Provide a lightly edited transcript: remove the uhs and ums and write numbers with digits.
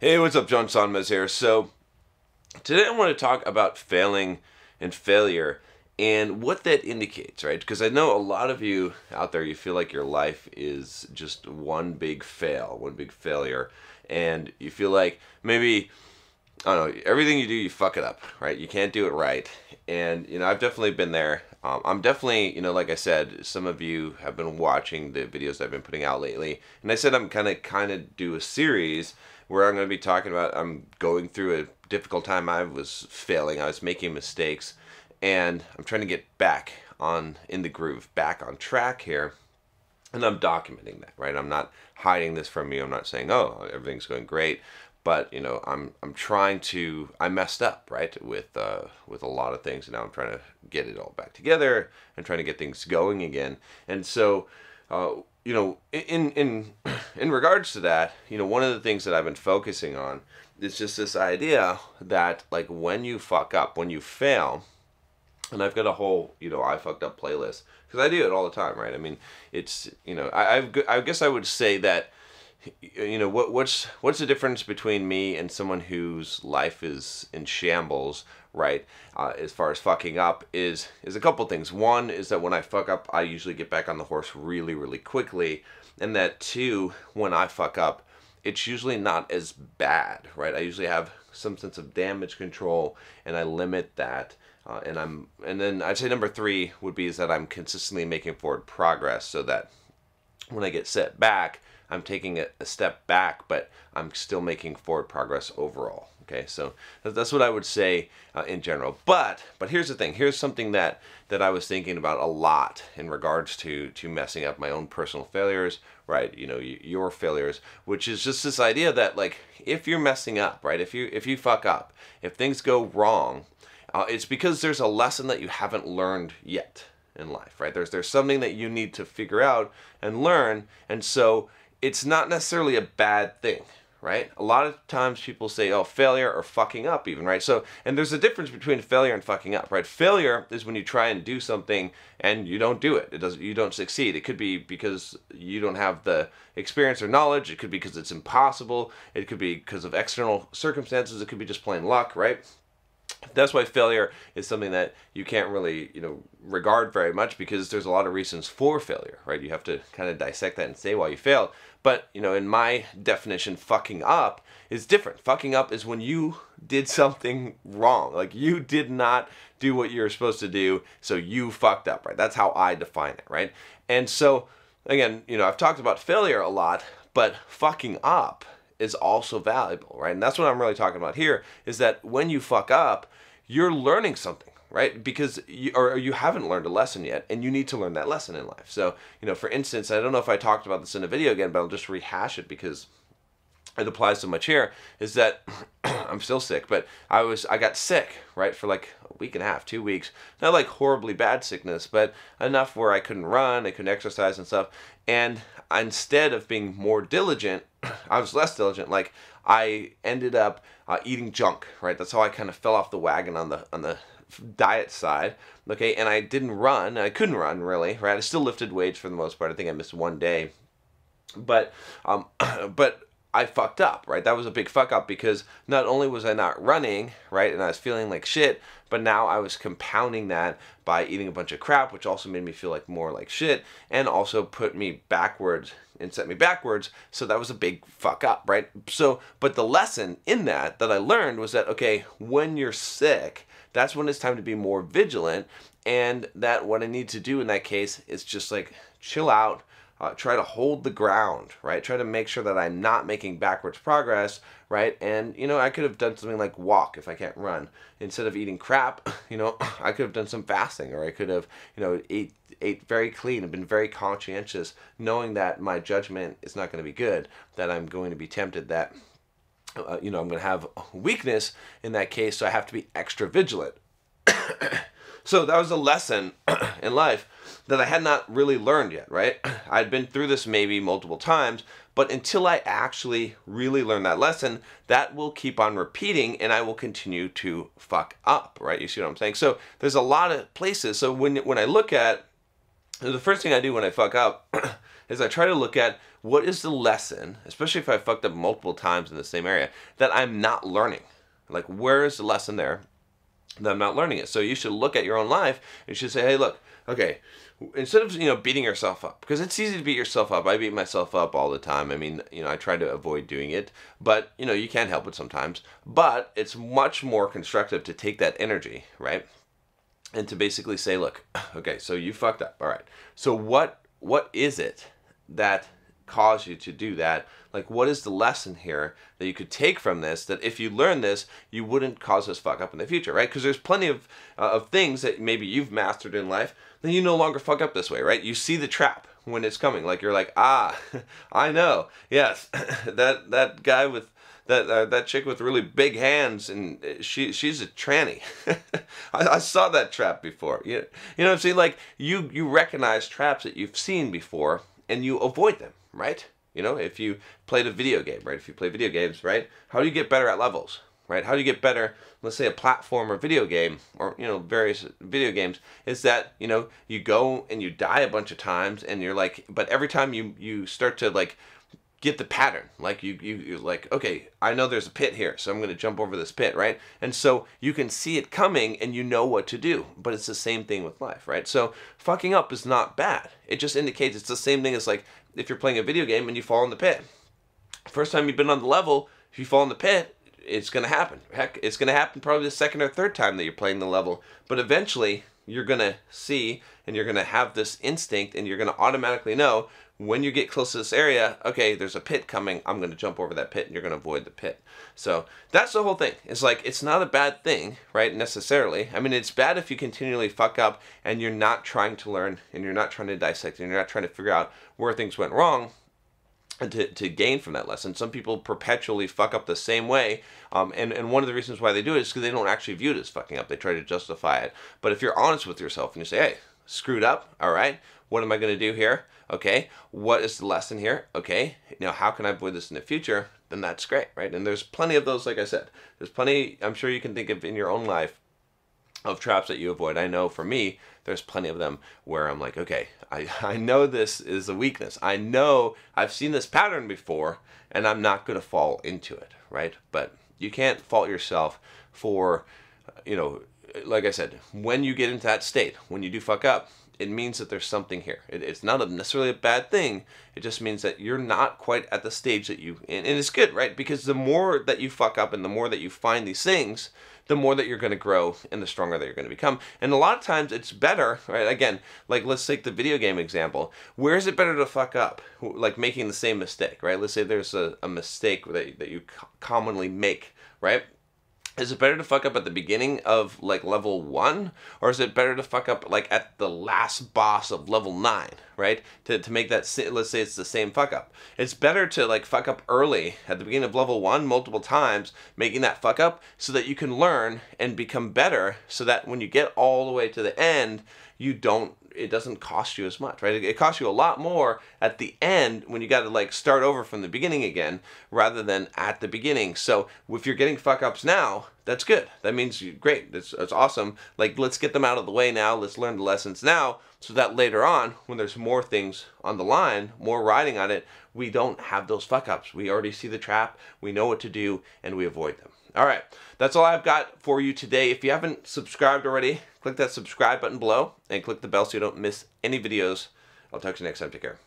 Hey, what's up, John Sonmez here. So, today I want to talk about failing and failure and what that indicates, right? Because I know a lot of you out there, you feel like your life is just one big fail, one big failure, and you feel like maybe, I don't know, everything you do, you fuck it up, right? You can't do it right. And, I've definitely been there. I'm definitely, like I said, some of you have been watching the videos I've been putting out lately. And I said I'm kind of do a series where I'm going to be talking about, I'm going through a difficult time. I was failing. I was making mistakes. And I'm trying to get back in the groove, back on track here. And I'm documenting that, right? I'm not hiding this from you. I'm not saying, oh, everything's going great. But I'm trying to. I messed up, right, with a lot of things, and now I'm trying to get it all back together and trying to get things going again. And so, in regards to that, one of the things that I've been focusing on is just this idea that, like, when you fuck up, when you fail, and I've got a whole I fucked up playlist because I do it all the time, right? I mean, it's I guess I would say that. What's the difference between me and someone whose life is in shambles, right? As far as fucking up is a couple things. One is that when I fuck up, I usually get back on the horse really, really quickly, and that two, when I fuck up, it's usually not as bad, right? I usually have some sense of damage control, and I limit that. And then I'd say number three would be is that I'm consistently making forward progress, so that when I get set back, I'm taking a step back, but I'm still making forward progress overall. Okay, so that's what I would say in general. But here's the thing. Here's something that I was thinking about a lot in regards to messing up my own personal failures, right? Your failures, which is just this idea that, like, if you're messing up, right? If you fuck up, if things go wrong, it's because there's a lesson that you haven't learned yet in life, right? There's something that you need to figure out and learn, and so it's not necessarily a bad thing, right? A lot of times people say, oh, failure or fucking up even, right? So, and there's a difference between failure and fucking up, right? Failure is when you try and do something and you don't do it. You don't succeed. It could be because you don't have the experience or knowledge. It could be because it's impossible. It could be because of external circumstances. It could be just plain luck, right? That's why failure is something that you can't really, regard very much, because there's a lot of reasons for failure, right? You have to kind of dissect that and say why you failed. But, in my definition, fucking up is different. Fucking up is when you did something wrong. Like, you did not do what you were supposed to do, so you fucked up, right? That's how I define it, right? And so, again, I've talked about failure a lot, but fucking up is also valuable, right? And that's what I'm really talking about here, is that when you fuck up, you're learning something, right? Because you haven't learned a lesson yet, and you need to learn that lesson in life. So, for instance, I don't know if I talked about this in a video again, but I'll just rehash it because it applies so much here, is that I'm still sick, but I got sick, right, for like a week and a half, 2 weeks. Not like horribly bad sickness, but enough where I couldn't run, I couldn't exercise and stuff. And instead of being more diligent, I was less diligent. Like, I ended up eating junk, right? That's how I kind of fell off the wagon on the diet side, okay? And I didn't run. I couldn't run, really, right? I still lifted weights for the most part. I think I missed one day. But I fucked up, right? That was a big fuck up, because not only was I not running, right, and I was feeling like shit, but now I was compounding that by eating a bunch of crap, which also made me feel like more like shit, and also put me backwards and set me backwards. So that was a big fuck up, right? So, but the lesson in that I learned was that, okay, when you're sick, that's when it's time to be more vigilant, and that what I need to do in that case is just like chill out, try to hold the ground, right? Try to make sure that I'm not making backwards progress, right? And, I could have done something like walk if I can't run. Instead of eating crap, I could have done some fasting, or I could have, ate very clean and been very conscientious, knowing that my judgment is not going to be good, that I'm going to be tempted, that, I'm going to have weakness in that case, so I have to be extra vigilant. So that was a lesson in life that I had not really learned yet, right? I'd been through this maybe multiple times, but until I actually really learn that lesson, that will keep on repeating, and I will continue to fuck up, right? You see what I'm saying? So there's a lot of places. So when I look at, the first thing I do when I fuck up is I try to look at what is the lesson, especially if I fucked up multiple times in the same area, that I'm not learning. Like, where is the lesson there that I'm not learning it? So you should look at your own life and you should say, hey, look, okay, instead of, beating yourself up, because it's easy to beat yourself up. I beat myself up all the time. I mean, I try to avoid doing it, but, you can't help it sometimes. But it's much more constructive to take that energy, right? And to basically say, look, okay, so you fucked up. All right. So what is it that caused you to do that? Like, what is the lesson here that you could take from this, that if you learn this, you wouldn't cause this fuck up in the future, right? Because there's plenty of things that maybe you've mastered in life, then you no longer fuck up this way, right? You see the trap when it's coming. Like, you're like, I know. Yes, that guy with that chick with really big hands, and she's a tranny. I saw that trap before. You know what I'm saying? Like, you recognize traps that you've seen before, and you avoid them, right? If you played a video game, right? If you play video games, right? How do you get better at levels, right? How do you get better, let's say a platform or video game, or, various video games, is that, you go and you die a bunch of times, and you're like, but every time you start to, like, get the pattern, like you like, okay, I know there's a pit here, so I'm going to jump over this pit, right? And so you can see it coming and you know what to do. But it's the same thing with life, right? So fucking up is not bad. It just indicates it's the same thing as, like, if you're playing a video game and you fall in the pit. First time you've been on the level, if you fall in the pit, it's going to happen. Heck, it's going to happen probably the second or third time that you're playing the level. But eventually you're going to see, and you're going to have this instinct, and you're going to automatically know when you get close to this area, okay, there's a pit coming, I'm going to jump over that pit, and you're going to avoid the pit. So that's the whole thing. It's like, it's not a bad thing, right, necessarily. I mean, it's bad if you continually fuck up and you're not trying to learn, and you're not trying to dissect, and you're not trying to figure out where things went wrong, and to gain from that lesson. Some people perpetually fuck up the same way, and one of the reasons why they do it is because they don't actually view it as fucking up. They try to justify it. But if you're honest with yourself and you say, hey, screwed up, all right, what am I going to do here? Okay, what is the lesson here? Okay, now how can I avoid this in the future? Then that's great, right? And there's plenty of those, like I said. There's plenty, I'm sure you can think of in your own life, of traps that you avoid. I know for me, there's plenty of them where I'm like, okay, I know this is a weakness. I know I've seen this pattern before, and I'm not going to fall into it, right? But you can't fault yourself for, like I said, when you get into that state, when you do fuck up, it means that there's something here. It's not necessarily a bad thing. It just means that you're not quite at the stage that and it's good, right? Because the more that you fuck up and the more that you find these things, the more that you're going to grow and the stronger that you're going to become. And a lot of times it's better, right? Again, like, let's take the video game example. Where is it better to fuck up? Like making the same mistake, right? Let's say there's a mistake that you commonly make, right? Is it better to fuck up at the beginning of, like, level 1? Or is it better to fuck up, like, at the last boss of level 9, right? To make that, let's say it's the same fuck up. It's better to, like, fuck up early at the beginning of level 1 multiple times, making that fuck up so that you can learn and become better, so that when you get all the way to the end, it doesn't cost you as much, right? It costs you a lot more at the end when you got to, like, start over from the beginning again rather than at the beginning. So if you're getting fuck ups now, that's good. That means great. That's awesome. Like, let's get them out of the way now. Let's learn the lessons now, so that later on, when there's more things on the line, more riding on it, we don't have those fuck ups. We already see the trap. We know what to do, and we avoid them. All right, that's all I've got for you today. If you haven't subscribed already, click that subscribe button below and click the bell so you don't miss any videos. I'll talk to you next time. Take care.